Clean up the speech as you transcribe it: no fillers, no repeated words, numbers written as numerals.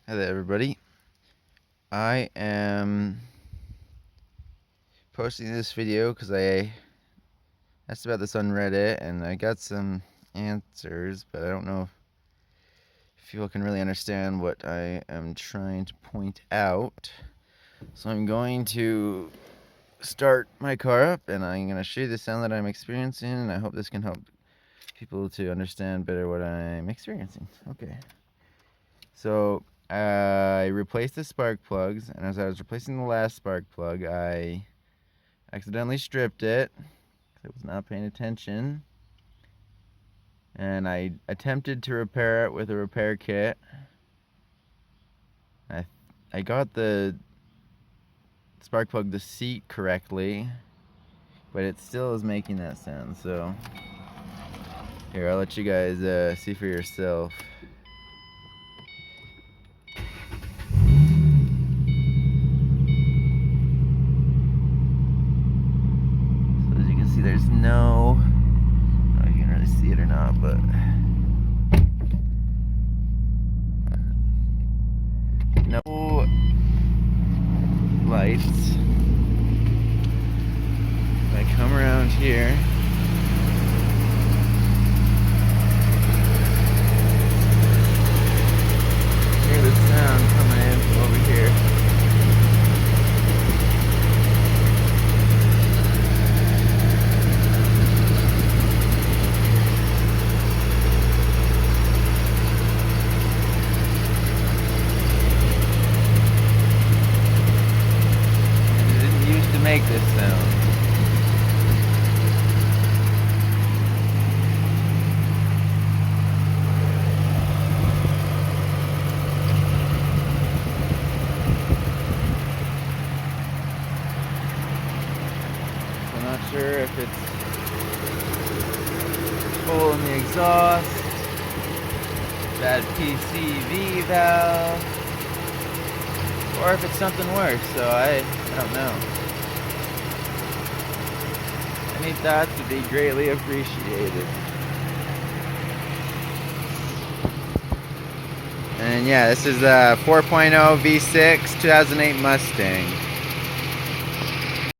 Hi there, everybody. I am posting this video because I asked about this on Reddit and I got some answers, but I don't know if people can really understand what I am trying to point out. So I'm going to start my car up and I'm going to show you the sound that I'm experiencing, and I hope this can help people to understand better what I'm experiencing. Okay. So I replaced the spark plugs, and as I was replacing the last spark plug, I accidentally stripped it because I was not paying attention, and I attempted to repair it with a repair kit. I got the spark plug the seat correctly, but it still is making that sound. So here, I'll let you guys see for yourself. So as you can see, there's no, I don't know if you can really see it or not, but no lights. If I come around here, hear the sound coming in from over here. And it didn't used to make this sound. I'm not sure if it's hole in the exhaust, bad PCV valve, or if it's something worse, so I don't know. Any thoughts would be greatly appreciated. And yeah, this is a 4.0 V6 2008 Mustang.